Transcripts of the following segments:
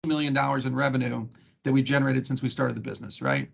million in revenue that we generated since we started the business, right?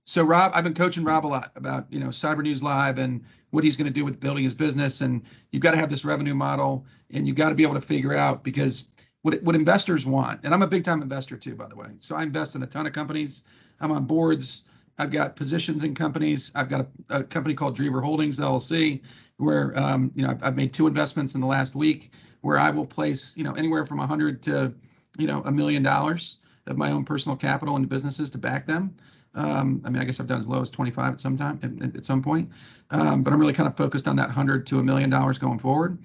So Rob, I've been coaching Rob a lot about, Cyber News Live and what he's going to do with building his business. And you've got to have this revenue model, and you've got to be able to figure out, because what investors want, and I'm a big time investor too, by the way. So I invest in a ton of companies. I'm on boards. I've got positions in companies. I've got a company called Drever Holdings LLC, where I've made 2 investments in the last week, where I will place anywhere from 100 to $1 million of my own personal capital into businesses to back them. I guess I've done as low as 25 at some point, but I'm really kind of focused on that 100 to $1 million going forward,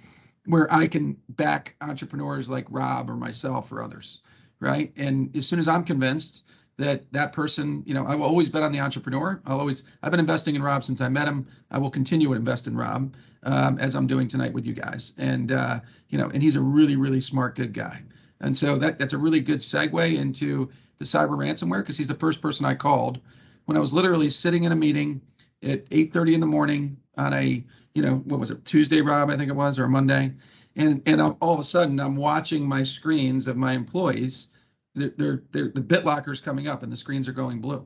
where I can back entrepreneurs like Rob or myself or others, right? And as soon as I'm convinced that person, I will always bet on the entrepreneur. I've been investing in Rob since I met him. I will continue to invest in Rob, as I'm doing tonight with you guys. And, and he's a really, really smart, good guy. And so that's a really good segue into the cyber ransomware, because he's the first person I called when I was literally sitting in a meeting at 8:30 in the morning on a, what was it, Tuesday, Rob, I think it was, or a Monday. And all of a sudden I'm watching my screens of my employees. The BitLocker's coming up and the screens are going blue.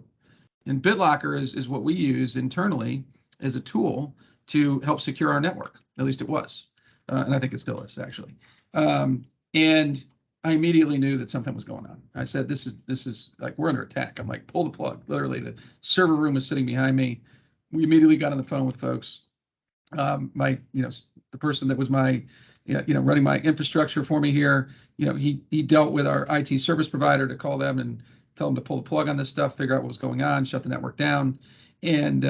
And BitLocker is what we use internally as a tool to help secure our network. At least it was. And I think it still is, actually. And I immediately knew that something was going on. I said, this is like, we're under attack. I'm like, pull the plug. Literally, the server room was sitting behind me. We immediately got on the phone with folks. The person that was my, running my infrastructure for me here, he dealt with our IT service provider to call them and tell them to pull the plug on this stuff, figure out what was going on, shut the network down, and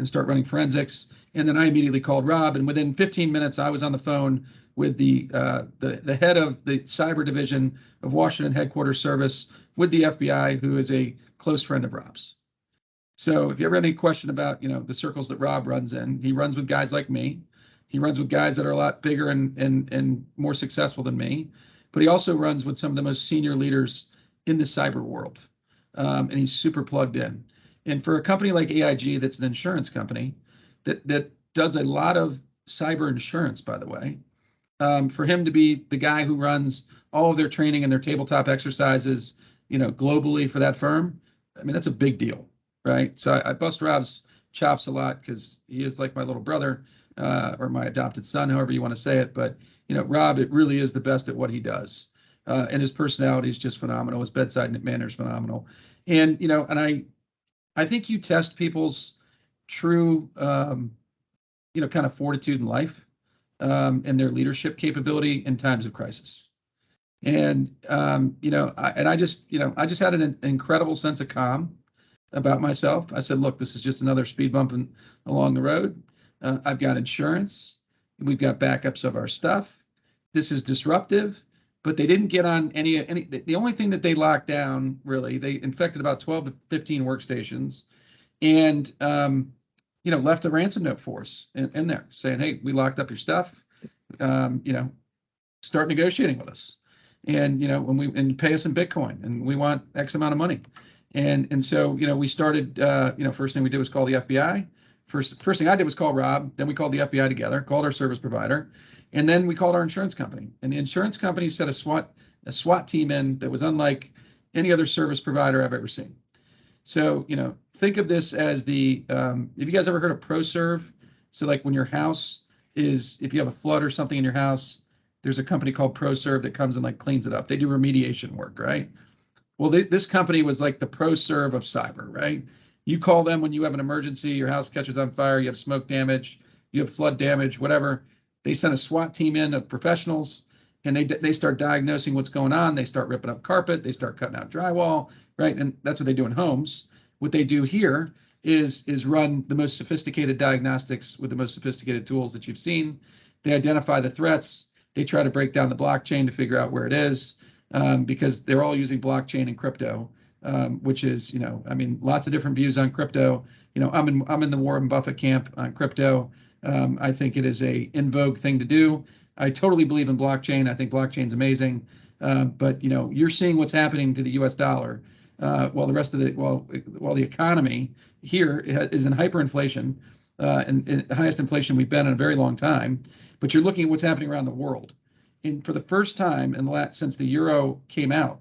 start running forensics. And then I immediately called Rob, and within 15 minutes, I was on the phone with the head of the cyber division of Washington Headquarters Service with the FBI, who is a close friend of Rob's. So if you ever have any question about, the circles that Rob runs in, he runs with guys like me. He runs with guys that are a lot bigger and more successful than me, but he also runs with some of the most senior leaders in the cyber world. And he's super plugged in. And for a company like AIG, that's an insurance company that does a lot of cyber insurance, by the way, for him to be the guy who runs all of their training and their tabletop exercises, globally for that firm, I mean, that's a big deal, right? So I bust Rob's chops a lot because he is like my little brother, or my adopted son, however you want to say it. But, Rob, it really is the best at what he does. And his personality is just phenomenal. His bedside manner is phenomenal. And, and I think you test people's true, kind of fortitude in life, and their leadership capability in times of crisis. And, I just had an incredible sense of calm about myself. I said, look, this is just another speed bump along the road. I've got insurance. We've got backups of our stuff. This is disruptive, but they didn't get on any. The only thing that they locked down, really, they infected about 12 to 15 workstations, and left a ransom note for us in there saying, hey, we locked up your stuff. Start negotiating with us, and and pay us in Bitcoin, and we want X amount of money. And so we started. First thing we did was call the FBI. First thing I did was call Rob. Then we called the FBI together, called our service provider, and then we called our insurance company. And the insurance company set a SWAT team in that was unlike any other service provider I've ever seen. So think of this as the. Have you guys ever heard of ProServe? So like when your house if you have a flood or something in your house, there's a company called ProServe that comes and like cleans it up. They do remediation work, right? Well, this company was like the ProServe of cyber, right? You call them when you have an emergency, your house catches on fire, you have smoke damage, you have flood damage, whatever. They send a SWAT team in of professionals, and they start diagnosing what's going on. They start ripping up carpet, they start cutting out drywall, right? And that's what they do in homes. What they do here is run the most sophisticated diagnostics with the most sophisticated tools that you've seen. They identify the threats. They try to break down the blockchain to figure out where it is, because they're all using blockchain and crypto. Which is, lots of different views on crypto. I'm in the Warren Buffett camp on crypto. I think it is a in vogue thing to do. I totally believe in blockchain. I think blockchain's amazing. But you're seeing what's happening to the U.S. dollar, while the economy here is in hyperinflation, and the highest inflation we've been in a very long time. But you're looking at what's happening around the world. And for the first time since the euro came out,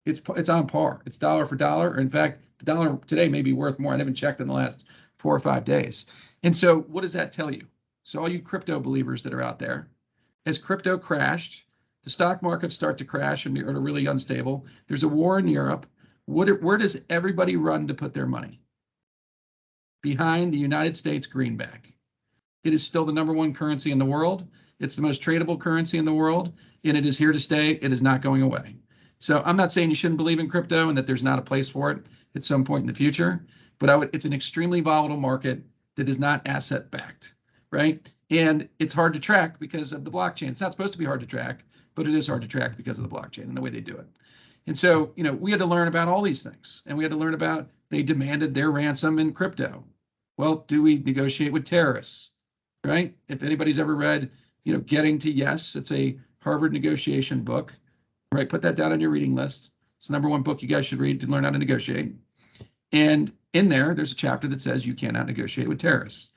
it's on par. It's dollar for dollar. In fact, the dollar today may be worth more. I haven't checked in the last 4 or 5 days. And so what does that tell you? So all you crypto believers that are out there, as crypto crashed, the stock markets start to crash and are really unstable. There's a war in Europe. Where does everybody run to put their money? Behind the United States greenback. It is still the #1 currency in the world. It's the most tradable currency in the world, and it is here to stay. It is not going away. So I'm not saying you shouldn't believe in crypto and that there's not a place for it at some point in the future, but it's an extremely volatile market that is not asset backed, right? And it's hard to track because of the blockchain. It's not supposed to be hard to track, but it is hard to track because of the blockchain and the way they do it. And so, we had to learn about all these things, and we had to learn about, they demanded their ransom in crypto. Well, do we negotiate with terrorists, right? If anybody's ever read, Getting to Yes, it's a Harvard negotiation book, right? Put that down on your reading list. It's the #1 book you guys should read to learn how to negotiate. And in there's a chapter that says you cannot negotiate with terrorists.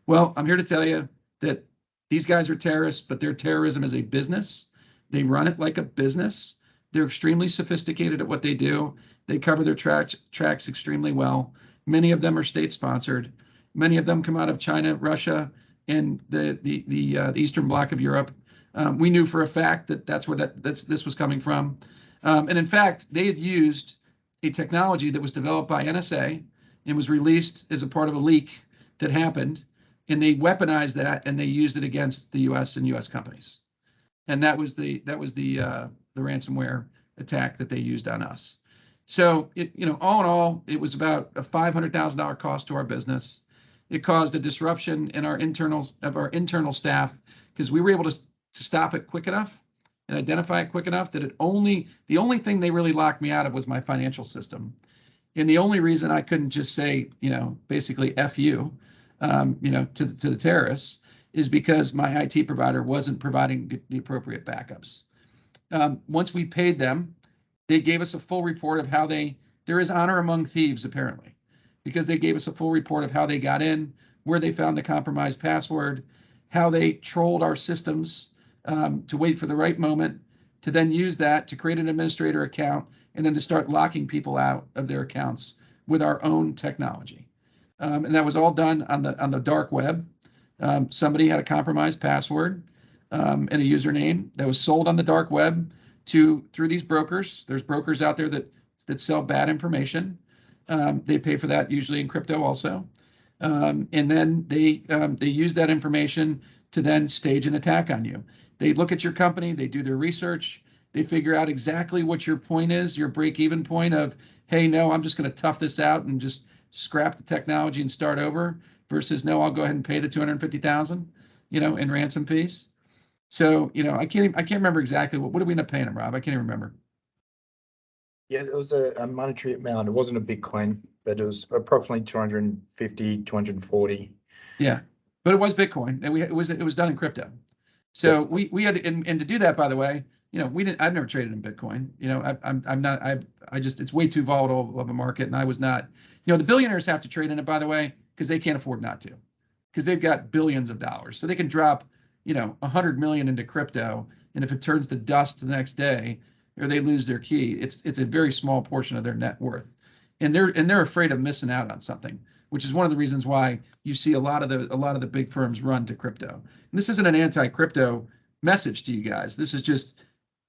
Well, I'm here to tell you that these guys are terrorists, but their terrorism is a business. They run it like a business. They're extremely sophisticated at what they do. They cover their tracks extremely well. Many of them are state-sponsored. Many of them come out of China, Russia, and the Eastern Bloc of Europe. We knew for a fact that that's where this was coming from. And in fact, they had used a technology that was developed by NSA and was released as a part of a leak that happened, and they weaponized that and they used it against the U.S. and U.S. companies. And that was the ransomware attack that they used on us. So all in all, it was about a $500,000 cost to our business. It caused a disruption in our internal staff because we were able to stop it quick enough and identify it quick enough that the only thing they really locked me out of was my financial system. And the only reason I couldn't just say, basically F you, to the terrorists is because my IT provider wasn't providing the appropriate backups. Once we paid them, they gave us a full report of how there is honor among thieves, apparently, because they gave us a full report of how they got in, where they found the compromised password, how they trolled our systems to wait for the right moment, to then use that to create an administrator account, and then to start locking people out of their accounts with our own technology. And that was all done on the dark web. Somebody had a compromised password and a username that was sold on the dark web through these brokers. There's brokers out there that sell bad information. They pay for that usually in crypto also. And then they use that information to then stage an attack on you. They look at your company, they do their research, they figure out exactly what your point is, your break-even point of, hey, no, I'm just going to tough this out and just scrap the technology and start over, versus no, I'll go ahead and pay the $250,000, in ransom fees. So, I can't remember exactly what did we end up paying him, Rob? I can't even remember. Yeah, it was a monetary amount. It wasn't a Bitcoin, but it was approximately 250, 240. Yeah, but it was Bitcoin, and it was done in crypto. So we had, and to do that, by the way, I've never traded in Bitcoin. It's way too volatile of a market, and I was not. The billionaires have to trade in it, by the way, because they can't afford not to, because they've got billions of dollars, so they can drop, 100 million into crypto, and if it turns to dust the next day, or they lose their key, it's a very small portion of their net worth, and they're afraid of missing out on something, which is one of the reasons why you see a lot of the big firms run to crypto. And this isn't an anti-crypto message to you guys. This is just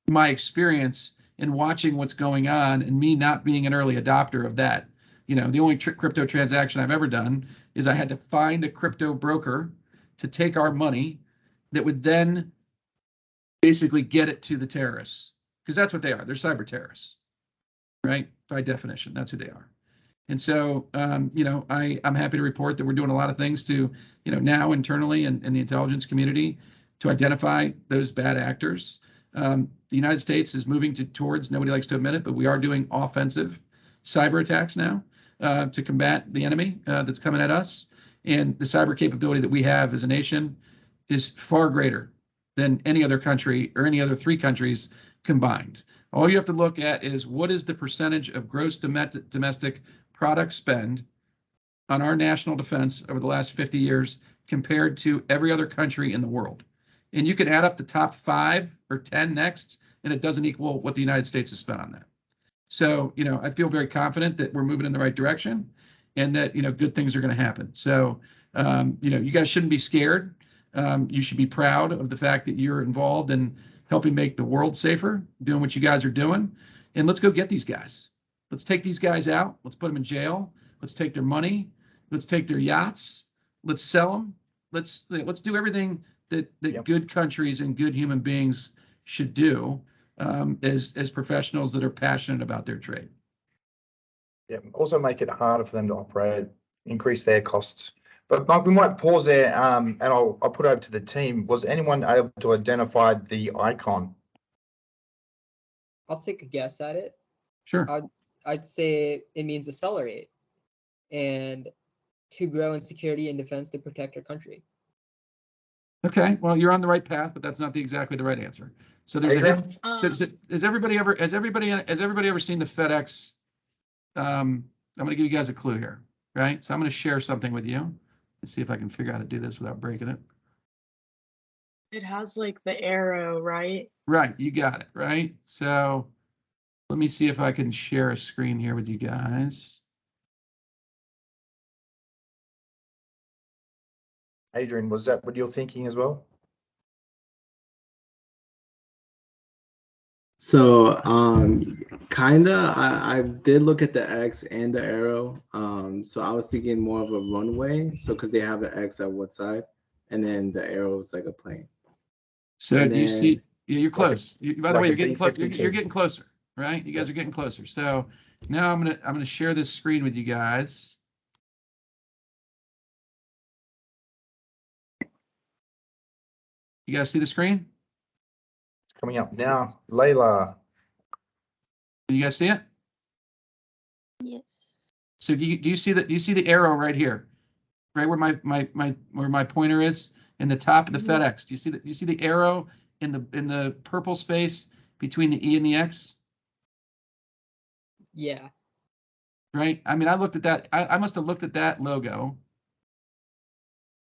my experience in watching what's going on and me not being an early adopter of that. The only crypto transaction I've ever done is I had to find a crypto broker to take our money that would then basically get it to the terrorists, because that's what they are. They're cyber terrorists, right? By definition, that's who they are. And so, I'm happy to report that we're doing a lot of things to, now internally in the intelligence community to identify those bad actors. The United States is moving towards, nobody likes to admit it, but we are doing offensive cyber attacks now to combat the enemy that's coming at us. And the cyber capability that we have as a nation is far greater than any other country or any other 3 countries combined. All you have to look at is what is the percentage of gross domestic product spend on our national defense over the last 50 years compared to every other country in the world. And you can add up the top 5 or 10 next, and it doesn't equal what the United States has spent on that. So, I feel very confident that we're moving in the right direction and that, good things are going to happen. So, you guys shouldn't be scared. You should be proud of the fact that you're involved in helping make the world safer, doing what you guys are doing. And let's go get these guys. Let's take these guys out. Let's put them in jail. Let's take their money. Let's take their yachts. Let's sell them. Let's do everything that good countries and good human beings should do as professionals that are passionate about their trade. Yeah. Also make it harder for them to operate, increase their costs. But Mike, we might pause there, and I'll put over to the team. Was anyone able to identify the icon? I'll take a guess at it. Sure. I'd say it means accelerate and to grow in security and defense to protect our country. Okay, well, you're on the right path, but that's not exactly the right answer. So there's has everybody ever seen the FedEx? I'm going to give you guys a clue here, right? So I'm going to share something with you. Let's see if I can figure out how to do this without breaking it. It has like the arrow, right? Right, you got it, right? So let me see if I can share a screen here with you guys. Adrian, was that what you're thinking as well? So, kinda, I did look at the X and the arrow. So I was thinking more of a runway. So, because they have an X at one side, and then the arrow is like a plane. So and you see, you're close. By the way, you're getting close. B-52. You're getting closer, right? You guys are getting closer. So now I'm gonna share this screen with you guys. You guys see the screen? It's coming up now. Layla. Can you guys see it? Yes. So do you see that? Do you see the arrow right here, right where my pointer is in the top of the FedEx? Do you see that? Do you see the arrow in the purple space between the E and the X? Yeah. Right. I mean, I looked at that. I must have looked at that logo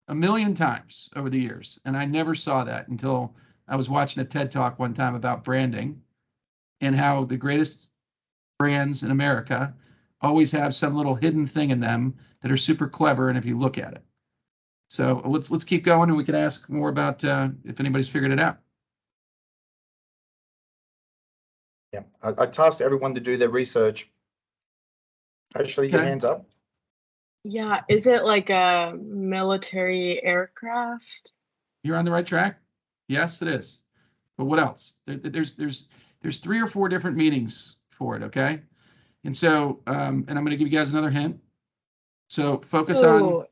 a million times over the years, and I never saw that until I was watching a TED Talk one time about branding and how the greatest brands in America always have some little hidden thing in them that are super clever, and if you look at it. So let's keep going, and we can ask more about if anybody's figured it out. Yeah, I tasked everyone to do their research. Ashley, your Okay. hands up. Yeah, is it like a military aircraft? You're on the right track. Yes, it is. But what else? There's 3 or 4 different meanings for it. Okay, and so and I'm going to give you guys another hint. So focus on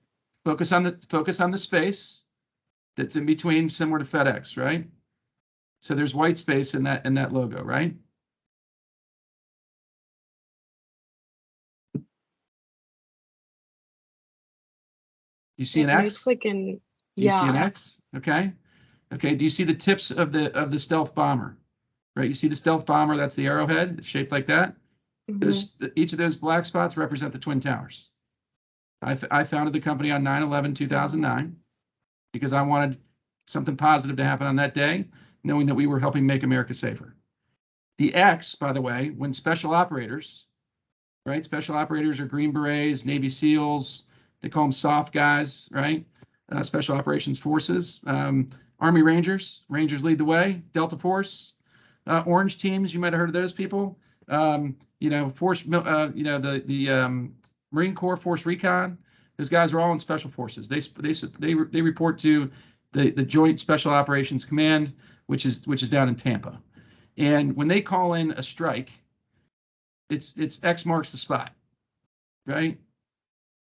the space that's in between, similar to FedEx, right? So there's white space in that logo, right? Do you see an X? Looks like an, Do you see an X? Okay. Okay. Do you see the tips of the stealth bomber? Right. You see the stealth bomber? That's the arrowhead. It's shaped like that. Each of those black spots represent the Twin Towers. I founded the company on 9/11/2009 because I wanted something positive to happen on that day, knowing that we were helping make America safer. The X, by the way, when special operators, right? Special operators are Green Berets, Navy SEALs. They call them soft guys, right? Special Operations Forces, Army Rangers. Rangers lead the way. Delta Force, Orange Teams. You might have heard of those people. Force. The Marine Corps Force Recon. Those guys are all in Special Forces. They report to the Joint Special Operations Command, which is down in Tampa. And when they call in a strike, it's X marks the spot, right?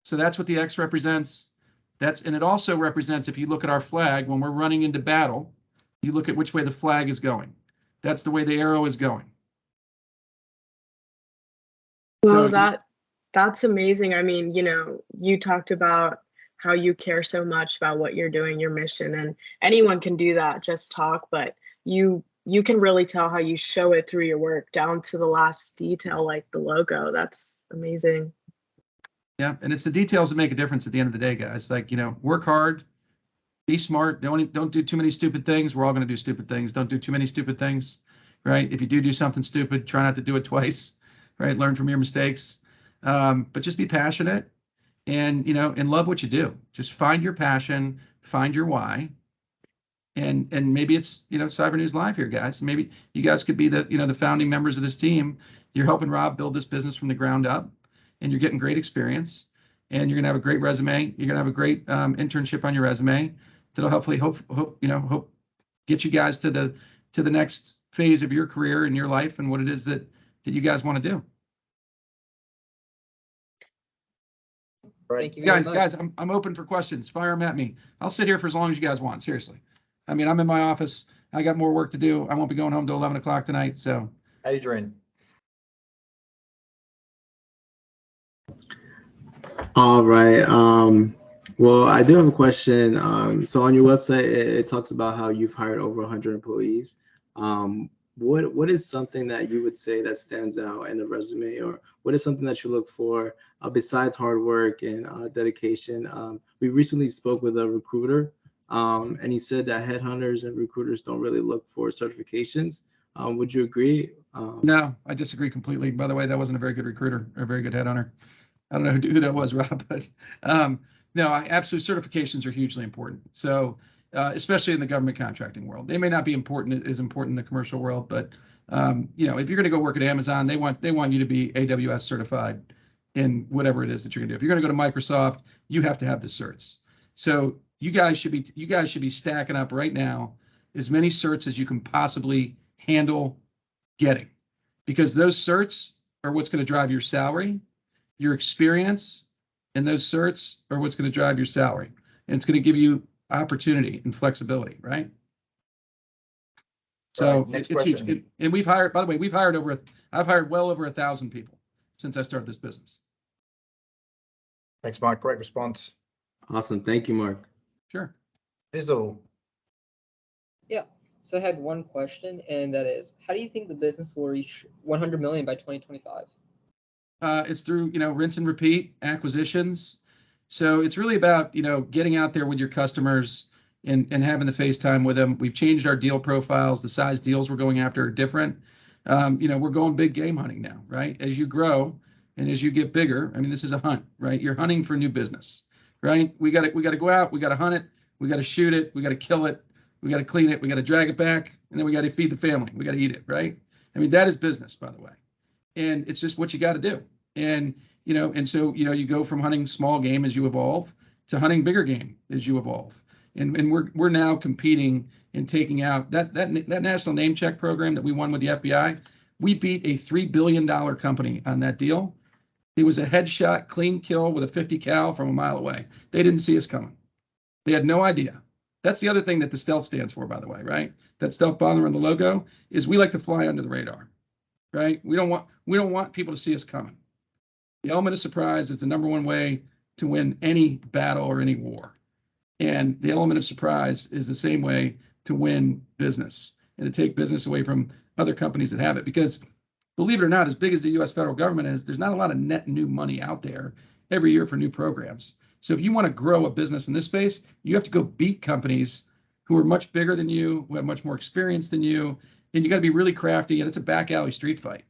So that's what the X represents. And it also represents, if you look at our flag, when we're running into battle, you look at which way the flag is going. That's the way the arrow is going. Well, that's amazing. I mean, you talked about how you care so much about what you're doing, your mission, and anyone can do that, just talk, but you can really tell how you show it through your work down to the last detail, like the logo. That's amazing. Yeah, and it's the details that make a difference at the end of the day, guys. Like, work hard, be smart, don't do too many stupid things. We're all going to do stupid things. Don't do too many stupid things, right? If you do something stupid, try not to do it twice, right? Learn from your mistakes, but just be passionate and, and love what you do. Just find your passion, find your why. And maybe it's, Cyber News Live here, guys. Maybe you guys could be the, the founding members of this team. You're helping Rob build this business from the ground up, and you're getting great experience, and you're gonna have a great resume. You're gonna have a great internship on your resume that'll hopefully hope get you guys to the next phase of your career and your life and what it is that you guys want to do. Thank you very much. Guys, I'm open for questions. Fire them at me. I'll sit here for as long as you guys want. Seriously. I mean, I'm in my office. I got more work to do. I won't be going home till 11 o'clock tonight. So, Adrian. All right. Well, I do have a question. So on your website, it talks about how you've hired over 100 employees. What is something that you would say that stands out in the resume, or what is something that you look for besides hard work and dedication? We recently spoke with a recruiter, and he said that headhunters and recruiters don't really look for certifications. Would you agree? No, I disagree completely. By the way, that wasn't a very good recruiter or a very good headhunter. I don't know who that was, Rob, but no, absolute certifications are hugely important. So, especially in the government contracting world, they may not be as important in the commercial world, but if you're going to go work at Amazon, they want you to be AWS certified in whatever it is that you're going to do. If you're going to go to Microsoft, you have to have the certs. So you guys should be stacking up right now as many certs as you can possibly handle getting, because those certs are what's going to drive your salary, your experience, and those certs are what's going to drive your salary. And it's going to give you opportunity and flexibility, right? So Next it's question. huge. And we've hired, by the way, I've hired well over 1,000 people since I started this business. Thanks, Mike. Great response. Awesome. Thank you, Mark. Sure. Fizzle. Yeah. So I had one question, and that is, how do you think the business will reach 100 million by 2025? It's through, rinse and repeat acquisitions. So it's really about, getting out there with your customers and having the FaceTime with them. We've changed our deal profiles. The size deals we're going after are different. We're going big game hunting now, right? As you grow and as you get bigger, I mean, this is a hunt, right? You're hunting for new business, right? We got to go out. We got to hunt it. We got to shoot it. We got to kill it. We got to clean it. We got to drag it back. And then we got to feed the family. We got to eat it, right? I mean, that is business, by the way. And it's just what you got to do. And, so, you go from hunting small game as you evolve to hunting bigger game as you evolve. And we're now competing and taking out that national name check program that we won with the FBI. We beat a $3 billion company on that deal. It was a headshot, clean kill with a 50 cal from a mile away. They didn't see us coming. They had no idea. That's the other thing that the stealth stands for, by the way, right? That stealth bomber on the logo is we like to fly under the radar, right? We don't want people to see us coming. The element of surprise is the number one way to win any battle or any war. And the element of surprise is the same way to win business and to take business away from other companies that have it. Because believe it or not, as big as the US federal government is, there's not a lot of net new money out there every year for new programs. So if you want to grow a business in this space, you have to go beat companies who are much bigger than you, who have much more experience than you, and you got to be really crafty, and it's a back alley street fight.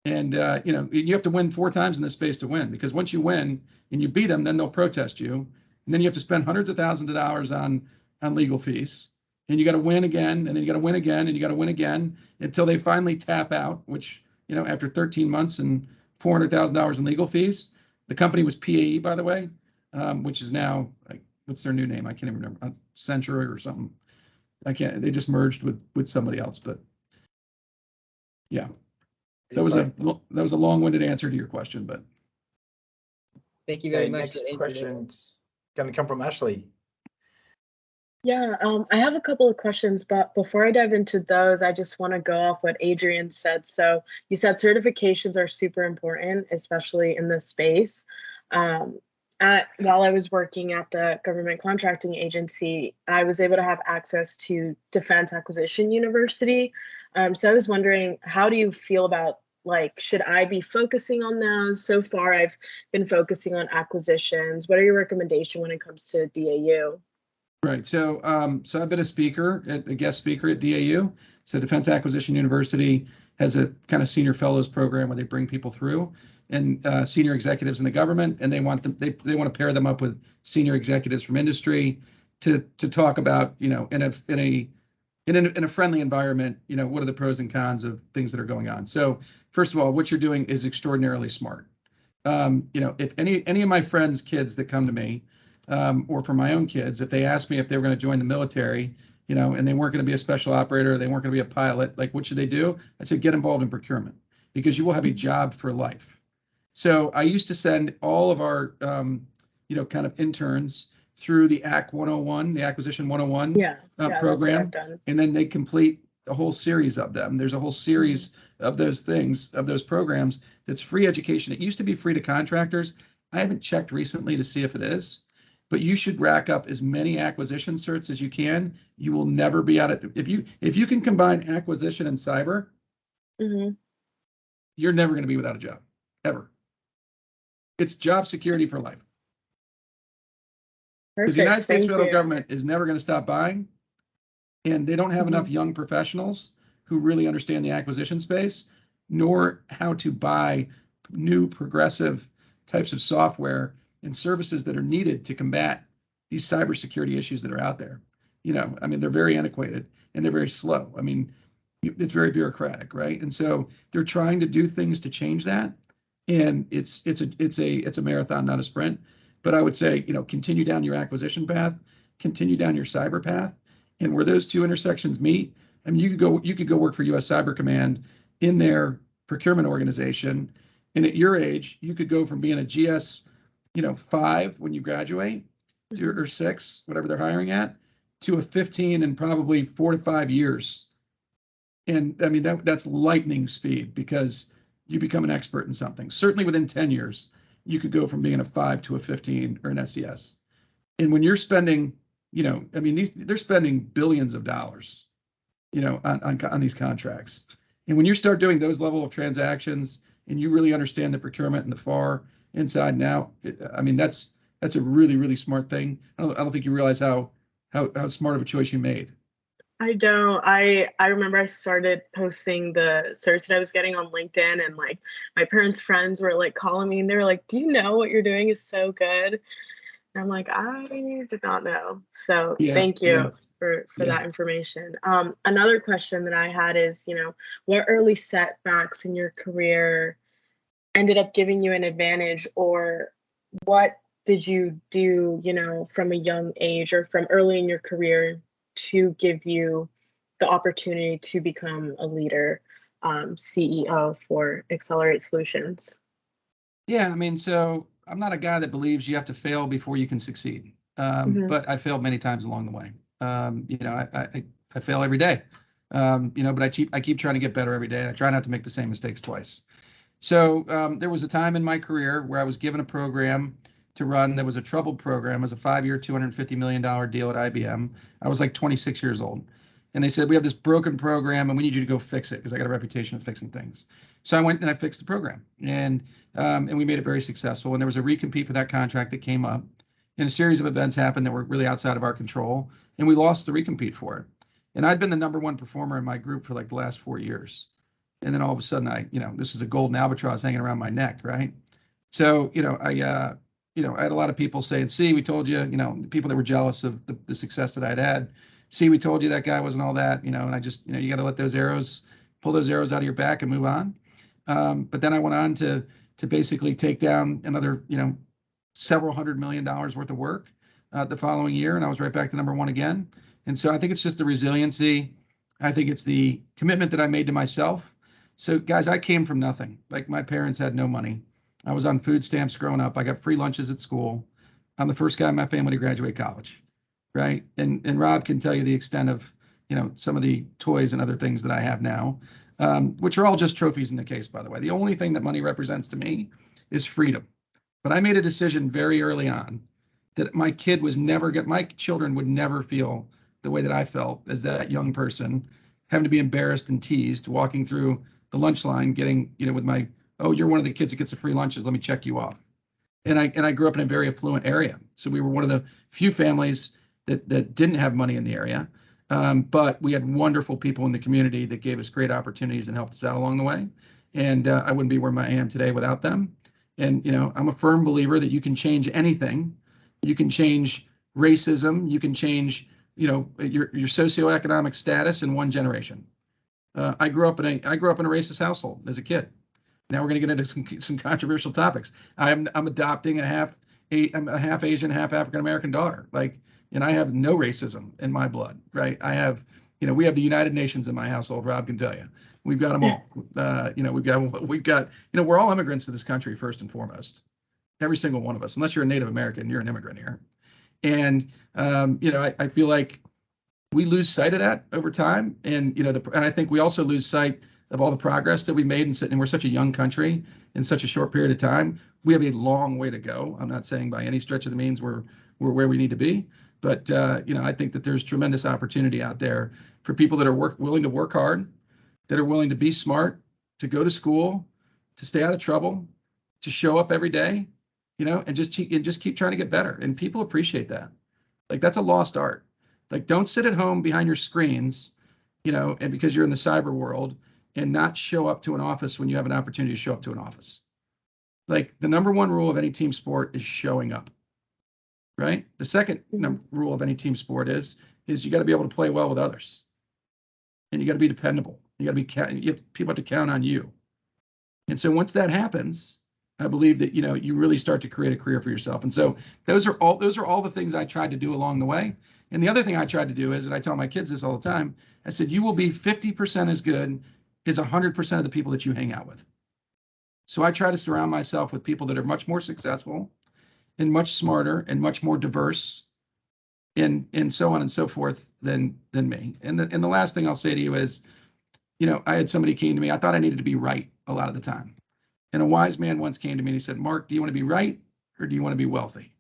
And, you have to win 4 times in this space to win, because once you win and you beat them, then they'll protest you. And then you have to spend hundreds of thousands of dollars on legal fees. And you got to win again, and then you got to win again, and you got to win again until they finally tap out, which, after 13 months and $400,000 in legal fees. The company was PAE, by the way, which is now, what's their new name? I can't even remember. Century or something. They just merged with somebody else, but yeah. That was a long-winded answer to your question, but thank you very much. Next question's going to come from Ashley. Yeah, I have a couple of questions, but before I dive into those, I just want to go off what Adrian said. So you said certifications are super important, especially in this space. While I was working at the government contracting agency, I was able to have access to Defense Acquisition University. So I was wondering, how do you feel about, should I be focusing on those? So far, I've been focusing on acquisitions. What are your recommendations when it comes to DAU? Right. So I've been a guest speaker at DAU. So Defense Acquisition University has a kind of senior fellows program where they bring people through, and senior executives in the government, and they want to pair them up with senior executives from industry to talk about, in a friendly environment, what are the pros and cons of things that are going on. So first of all, what you're doing is extraordinarily smart. If any of my friends' kids that come to me, or for my own kids, if they ask me if they were going to join the military, and they weren't going to be a special operator, they weren't going to be a pilot, like, what should they do? I said, get involved in procurement, because you will have a job for life. So I used to send all of our, kind of interns through the AC 101, the Acquisition 101 program, and then they complete a whole series of them. There's a whole series of those things, of those programs, that's free education. It used to be free to contractors. I haven't checked recently to see if it is, but you should rack up as many acquisition certs as you can. You will never be out of it. If you can combine acquisition and cyber, you're never going to be without a job, ever. It's job security for life. Because the United States federal government is never going to stop buying, and they don't have enough young professionals who really understand the acquisition space, nor how to buy new progressive types of software and services that are needed to combat these cybersecurity issues that are out there. They're very antiquated and they're very slow. It's very bureaucratic, right? And so they're trying to do things to change that, and it's a marathon, not a sprint. But I would say, continue down your acquisition path, continue down your cyber path, and where those two intersections meet, you could go work for U.S. Cyber Command in their procurement organization, and at your age, you could go from being a GS, 5 when you graduate, or 6, whatever they're hiring at, to a 15 in probably 4 to 5 years. And that's lightning speed, because you become an expert in something. Certainly within 10 years, you could go from being a 5 to a 15 or an SES. And when you're spending, they're spending billions of dollars, on these contracts. And when you start doing those level of transactions, and you really understand the procurement and the far inside now, that's a really, really smart thing. I don't think you realize how smart of a choice you made. I don't. I remember I started posting the certs that I was getting on LinkedIn, and like my parents' friends were like calling me, and they were like, "Do you know what you're doing is so good?" And I'm like, I did not know. So thank you for that information. Another question that I had is, what early setbacks in your career ended up giving you an advantage, or what did you do, from a young age or from early in your career to give you the opportunity to become a leader, CEO for Accelerate Solutions? Yeah, so I'm not a guy that believes you have to fail before you can succeed. But I failed many times along the way. I fail every day. But I keep trying to get better every day. And I try not to make the same mistakes twice. So there was a time in my career where I was given a program to run that was a troubled program. It was a 5-year, $250 million deal at IBM. I was like 26 years old. And they said, we have this broken program and we need you to go fix it, because I got a reputation of fixing things. So I went and I fixed the program, and we made it very successful. And there was a recompete for that contract that came up, and a series of events happened that were really outside of our control, and we lost the recompete for it. And I'd been the number 1 performer in my group for like the last 4 years. And then all of a sudden this is a golden albatross hanging around my neck, right? So, I had a lot of people saying, see, we told you, the people that were jealous of the success that I'd had. See, we told you that guy wasn't all that, and I just, you got to let pull those arrows out of your back and move on. But then I went on to basically take down another, several $100 million worth of work the following year. And I was right back to number 1 again. And so I think it's just the resiliency. I think it's the commitment that I made to myself. So guys, I came from nothing. Like, my parents had no money. I was on food stamps growing up. I got free lunches at school. I'm the first guy in my family to graduate college, right? And Rob can tell you the extent of, some of the toys and other things that I have now, which are all just trophies in the case, by the way. The only thing that money represents to me is freedom. But I made a decision very early on that my children would never feel the way that I felt as that young person, having to be embarrassed and teased, walking through the lunch line, getting, with my, oh, you're one of the kids that gets the free lunches, let me check you off. And I grew up in a very affluent area. So we were one of the few families that didn't have money in the area. But we had wonderful people in the community that gave us great opportunities and helped us out along the way. And I wouldn't be where I am today without them. And, I'm a firm believer that you can change anything. You can change racism. You can change, your socioeconomic status in one generation. I grew up in a racist household as a kid. Now we're going to get into some controversial topics. I'm adopting I'm a half Asian, half African American daughter. And I have no racism in my blood, right? I have, we have the United Nations in my household. Rob can tell you, we've got them all. We've got, we're all immigrants to this country first and foremost. Every single one of us, unless you're a Native American, you're an immigrant here. And I feel like we lose sight of that over time, and and I think we also lose sight of all the progress that we made, and we're such a young country in such a short period of time. We have a long way to go. I'm not saying by any stretch of the means we're where we need to be, but I think that there's tremendous opportunity out there for people that are willing to work hard, that are willing to be smart, to go to school, to stay out of trouble, to show up every day, and just keep trying to get better. And people appreciate that. That's a lost art. Don't sit at home behind your screens, and because you're in the cyber world, and not show up to an office when you have an opportunity to show up to an office. The number one rule of any team sport is showing up, right? The second rule of any team sport is you got to be able to play well with others, and you got to be dependable. You have people to count on you. And so once that happens, I believe that you really start to create a career for yourself. And so those are all the things I tried to do along the way. And the other thing I tried to do is, and I tell my kids this all the time, I said, you will be 50% as good as 100% of the people that you hang out with. So I try to surround myself with people that are much more successful and much smarter and much more diverse and so on and so forth than me. And the last thing I'll say to you is, I had somebody came to me, I thought I needed to be right a lot of the time. And a wise man once came to me and he said, Mark, do you want to be right or do you want to be wealthy?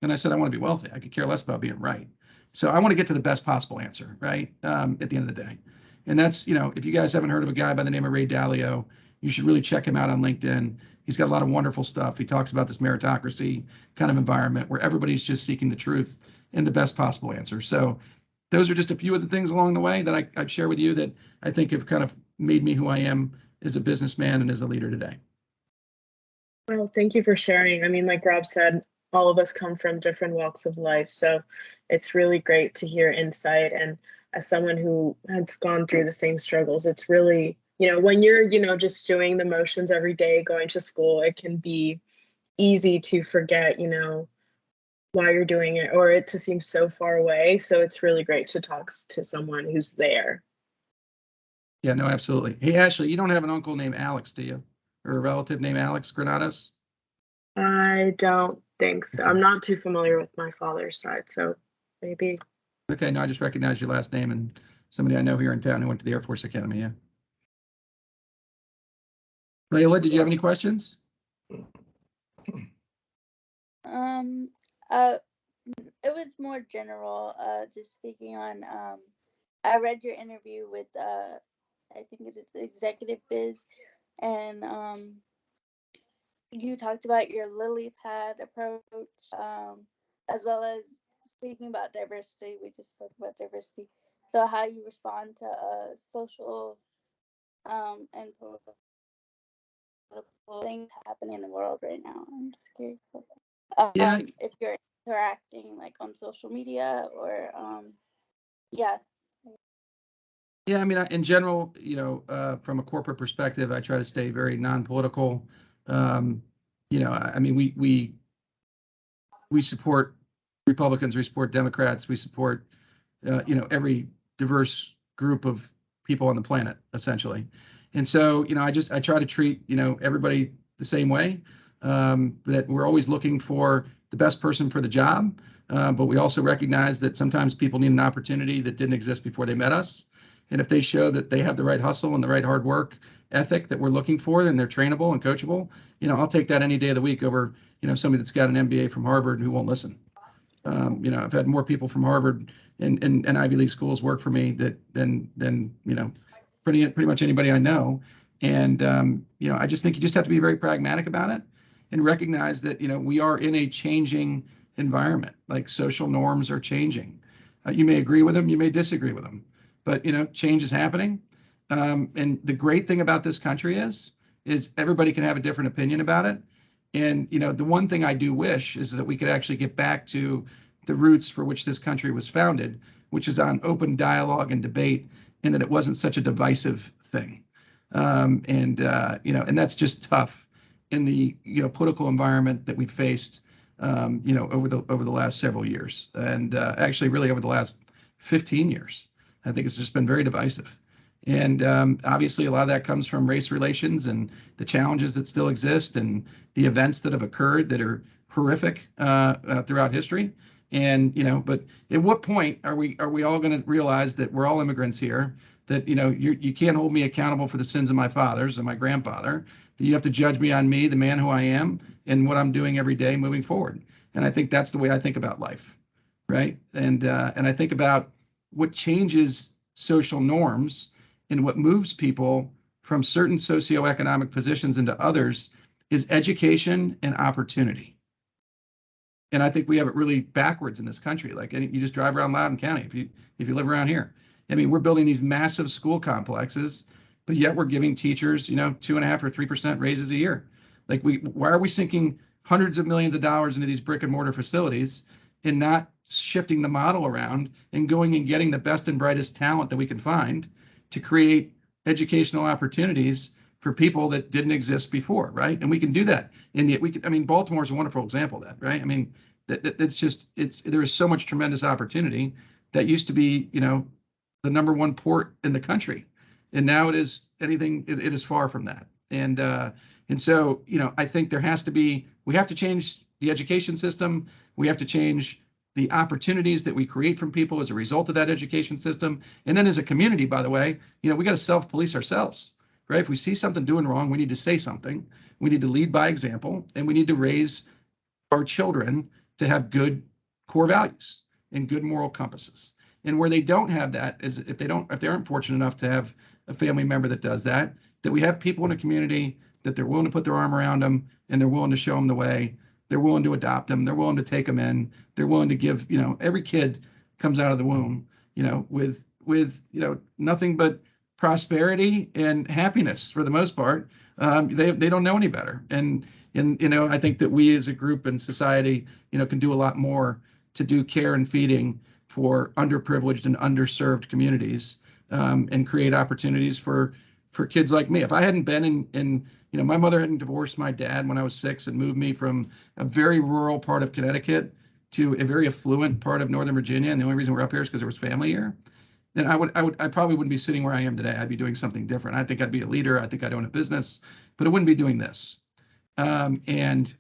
And I said, I want to be wealthy. I could care less about being right. So I want to get to the best possible answer, right? At the end of the day. And that's, if you guys haven't heard of a guy by the name of Ray Dalio, you should really check him out on LinkedIn. He's got a lot of wonderful stuff. He talks about this meritocracy kind of environment where everybody's just seeking the truth and the best possible answer. So those are just a few of the things along the way that I'd share with you that I think have kind of made me who I am as a businessman and as a leader today. Well, thank you for sharing. I mean, like Rob said, all of us come from different walks of life. So it's really great to hear insight. And as someone who has gone through the same struggles, it's really, when you're, just doing the motions every day, going to school, it can be easy to forget, why you're doing it, or it to seem so far away. So it's really great to talk to someone who's there. Yeah, no, absolutely. Hey, Ashley, you don't have an uncle named Alex, do you? Or a relative named Alex Granados? I don't think so. Okay. I'm not too familiar with my father's side, so maybe. Okay, no, I just recognized your last name and somebody I know here in town who went to the Air Force Academy, yeah. Layla, did you have any questions? It was more general, just speaking on, I read your interview with, I think it's Executive Biz, and you talked about your lily pad approach, as well as speaking about diversity. We just spoke about diversity. So how you respond to social and political things happening in the world right now. I'm just curious about that. Yeah. If you're interacting like on social media or yeah. Yeah, I mean, in general, from a corporate perspective, I try to stay very non-political. I mean, we support Republicans, we support Democrats, we support, every diverse group of people on the planet, essentially. And so, I try to treat, everybody the same way, that we're always looking for the best person for the job. But we also recognize that sometimes people need an opportunity that didn't exist before they met us. And if they show that they have the right hustle and the right hard work ethic that we're looking for, and they're trainable and coachable, I'll take that any day of the week over, somebody that's got an MBA from Harvard who won't listen. I've had more people from Harvard and Ivy League schools work for me than pretty much anybody I know. And, I just think you just have to be very pragmatic about it and recognize that, we are in a changing environment. Like social norms are changing. You may agree with them, you may disagree with them, but change is happening. And the great thing about this country is everybody can have a different opinion about it. And the one thing I do wish is that we could actually get back to the roots for which this country was founded, which is on open dialogue and debate, and that it wasn't such a divisive thing. And that's just tough in the political environment that we've faced over the last several years, and actually really over the last 15 years. I think it's just been very divisive. And obviously a lot of that comes from race relations and the challenges that still exist and the events that have occurred that are horrific throughout history. And but at what point are we all going to realize that we're all immigrants here, that you can't hold me accountable for the sins of my fathers and my grandfather, that you have to judge me on me, the man who I am, and what I'm doing every day moving forward. And I think that's the way I think about life, right? And I think about what changes social norms and what moves people from certain socioeconomic positions into others is education and opportunity. And I think we have it really backwards in this country. Like, you just drive around Loudoun County if you live around here. I mean, we're building these massive school complexes, but yet we're giving teachers 2.5% or 3% raises a year. Like, why are we sinking hundreds of millions of dollars into these brick and mortar facilities and not shifting the model around and going and getting the best and brightest talent that we can find to create educational opportunities for people that didn't exist before, right? And we can do that. And yet Baltimore is a wonderful example of that, right? I mean, there is so much tremendous opportunity that used to be, the number one port in the country. And now it is far from that. And so, I think we have to change the education system. We have to change the opportunities that we create from people as a result of that education system. And then as a community, by the way, we got to self-police ourselves, right? If we see something doing wrong, we need to say something. We need to lead by example, and we need to raise our children to have good core values and good moral compasses. And where they don't have that is if they aren't fortunate enough to have a family member that does that we have people in a community that they're willing to put their arm around them and they're willing to show them the way. They're willing to adopt them. They're willing to take them in. They're willing to give, every kid comes out of the womb, with nothing but prosperity and happiness for the most part. They don't know any better. And I think that we as a group and society, can do a lot more to do care and feeding for underprivileged and underserved communities, and create opportunities for kids like me. If I hadn't been in my mother hadn't divorced my dad when I was 6 and moved me from a very rural part of Connecticut to a very affluent part of Northern Virginia, and the only reason we're up here is because there was family here, then I probably wouldn't be sitting where I am today. I'd be doing something different. I think I'd be a leader. I think I'd own a business, but I wouldn't be doing this. And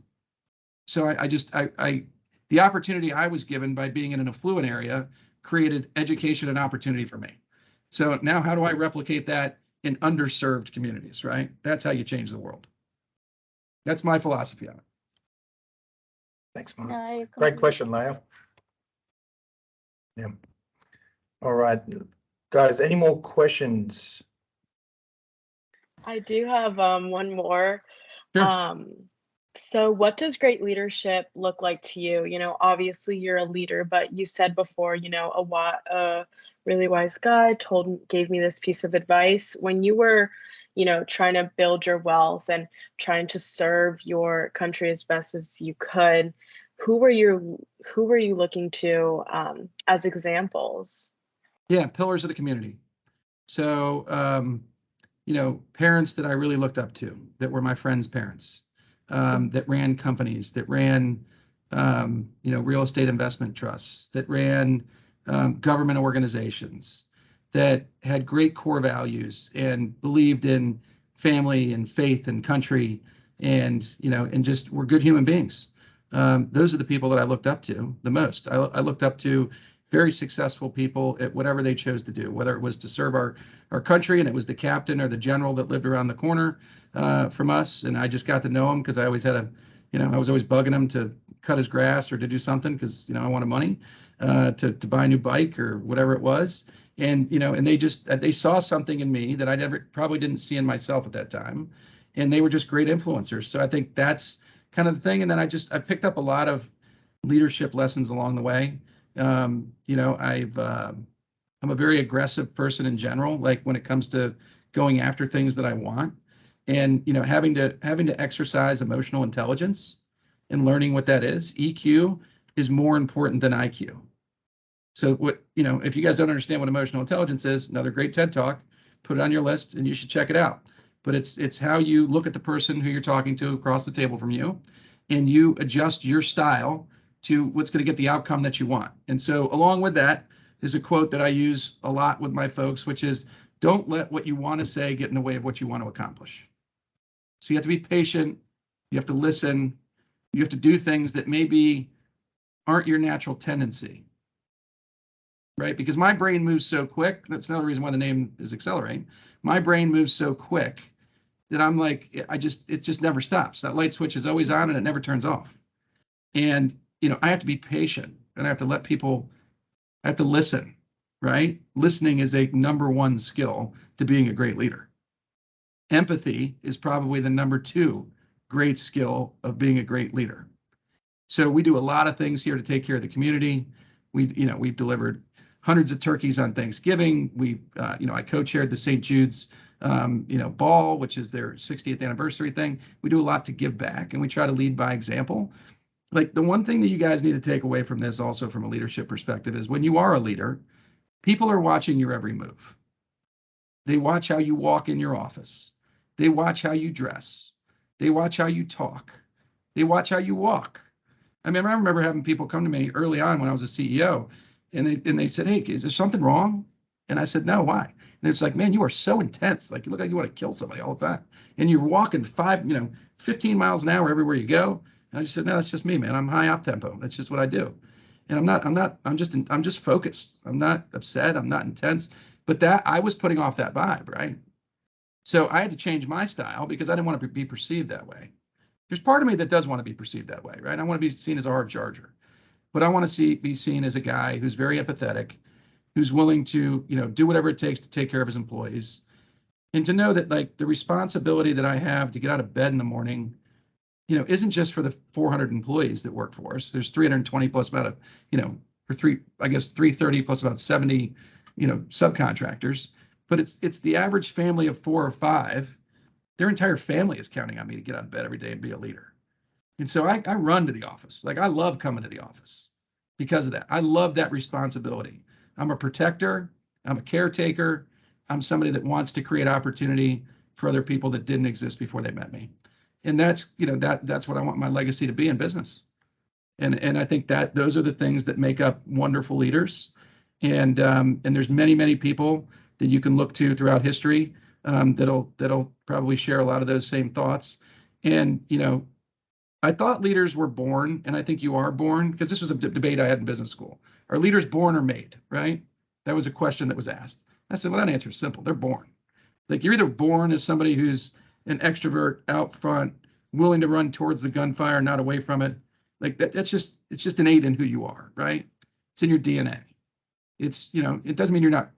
so the opportunity I was given by being in an affluent area created education and opportunity for me. So now how do I replicate that in underserved communities, right? That's how you change the world. That's my philosophy on it. Thanks, Mark. Great question, Leo. Yeah. All right, guys, any more questions? I do have one more. Sure. So what does great leadership look like to you? Obviously you're a leader, but you said before, a really wise guy gave me this piece of advice. When you were, trying to build your wealth and trying to serve your country as best as you could, who were you looking to as examples? Yeah, pillars of the community. So, parents that I really looked up to, that were my friends' parents, that ran companies, that ran, real estate investment trusts, that ran government organizations, that had great core values and believed in family and faith and country, and just were good human beings. Those are the people that I looked up to the most. I looked up to very successful people at whatever they chose to do, whether it was to serve our country and it was the captain or the general that lived around the corner from us. And I just got to know him because I always had I was always bugging him to cut his grass or to do something because, I wanted money to buy a new bike or whatever it was. And, and they saw something in me that I probably didn't see in myself at that time. And they were just great influencers. So I think that's kind of the thing. And then I picked up a lot of leadership lessons along the way. You know, I'm a very aggressive person in general, like when it comes to going after things that I want, and you know, having to exercise emotional intelligence and learning what that is. EQ is more important than IQ. So what, you know, if you guys don't understand what emotional intelligence is, another great TED Talk, put it on your list and you should check it out. But it's how you look at the person who you're talking to across the table from you, and you adjust your style to what's going to get the outcome that you want. And so along with that is a quote that I use a lot with my folks, which is, don't let what you want to say get in the way of what you want to accomplish. So you have to be patient, you have to listen, you have to do things that maybe aren't your natural tendency. Right? Because my brain moves so quick. That's another reason why the name is Accelerate. My brain moves so quick that I'm like, it just never stops. That light switch is always on and it never turns off. And, you know, I have to be patient and I have to I have to listen, right? Listening is a #1 skill to being a great leader. Empathy is probably the #2 great skill of being a great leader. So we do a lot of things here to take care of the community. We've delivered hundreds of turkeys on Thanksgiving. I co-chaired the St. Jude's, ball, which is their 60th anniversary thing. We do a lot to give back, and we try to lead by example. Like the one thing that you guys need to take away from this, also from a leadership perspective, is when you are a leader, people are watching your every move. They watch how you walk in your office. They watch how you dress. They watch how you talk. They watch how you walk. I mean, I remember having people come to me early on when I was a CEO, and they said, "Hey, is there something wrong?" And I said, "No, why?" And it's like, "Man, you are so intense. Like you look like you want to kill somebody all the time, and you're walking 15 miles an hour everywhere you go." And I just said, "No, that's just me, man. I'm high up tempo. That's just what I do." And I'm just focused. I'm not upset. I'm not intense. But that I was putting off that vibe, right? So I had to change my style because I didn't want to be perceived that way. There's part of me that does want to be perceived that way, right? I want to be seen as a hard charger, but I want to be seen as a guy who's very empathetic, who's willing to, do whatever it takes to take care of his employees, and to know that like the responsibility that I have to get out of bed in the morning, isn't just for the 400 employees that work for us. There's 320 plus about 330 plus about 70, subcontractors. But it's the average family of 4 or 5. Their entire family is counting on me to get out of bed every day and be a leader. And so I run to the office. Like I love coming to the office because of that. I love that responsibility. I'm a protector. I'm a caretaker. I'm somebody that wants to create opportunity for other people that didn't exist before they met me. And that's, that's what I want my legacy to be in business. And I think that those are the things that make up wonderful leaders. And there's many, many people that you can look to throughout history that'll probably share a lot of those same thoughts. And, I thought leaders were born, and I think you are born, because this was a debate I had in business school. Are leaders born or made, right? That was a question that was asked. I said, well, that answer is simple. They're born. Like you're either born as somebody who's an extrovert, out front, willing to run towards the gunfire, not away from it. Like it's just innate in who you are, right? It's in your DNA. It's, it doesn't mean you're not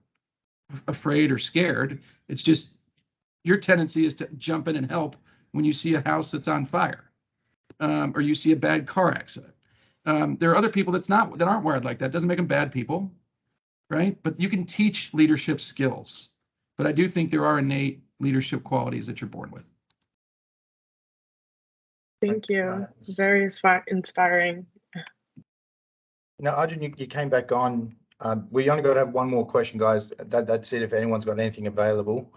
afraid or scared. It's just your tendency is to jump in and help when you see a house that's on fire. Or you see a bad car accident. There are other people that aren't wired like that. Doesn't make them bad people, right? But you can teach leadership skills. But I do think there are innate leadership qualities that you're born with. Thank you. Very inspiring. Arjun, you came back on. We only got to have one more question, guys. That's it. If anyone's got anything available.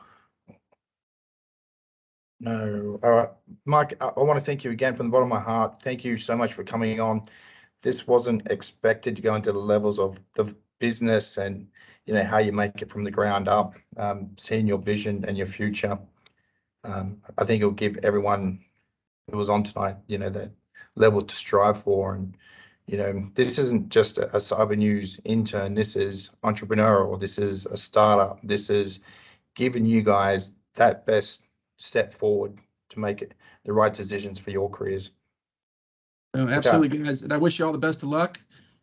No. All right, Mike, I want to thank you again from the bottom of my heart. Thank you so much for coming on. This wasn't expected to go into the levels of the business and, how you make it from the ground up, seeing your vision and your future. I think it'll give everyone who was on tonight, that level to strive for. And, this isn't just a cyber news intern. This is entrepreneurial. This is a startup. This is giving you guys that best step forward to make it the right decisions for your careers. No, absolutely, guys. And I wish you all the best of luck.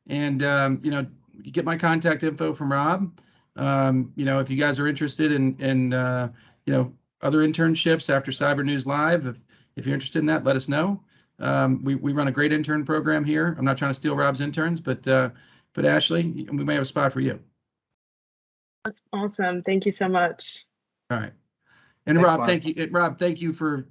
And, you get my contact info from Rob. If you guys are interested in other internships after Cyber News Live, if you're interested in that, let us know. We run a great intern program here. I'm not trying to steal Rob's interns, but But Ashley, we may have a spot for you. That's awesome. Thank you so much. All right. And Thanks, Rob, Mark. thank you. Rob, thank you for,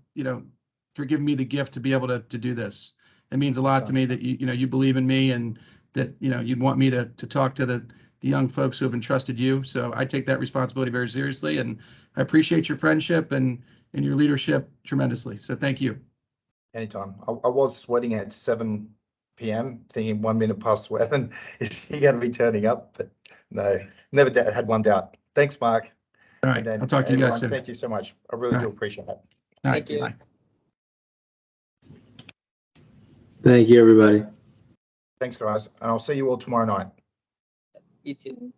for giving me the gift to be able to do this. It means a lot to me that you believe in me and that, you'd want me to talk to the young folks who have entrusted you. So I take that responsibility very seriously, and I appreciate your friendship and your leadership tremendously. So thank you. Anytime. I was sweating at 7 p.m. thinking 1 minute past 11, is he going to be turning up? But no, never had one doubt. Thanks, Mark. All right. And then I'll talk to you guys everyone, soon. thank you so much. I really All do right. appreciate that. All right. Thank you. Bye. Thank you, everybody. Thanks, guys. And I'll see you all tomorrow night. You too.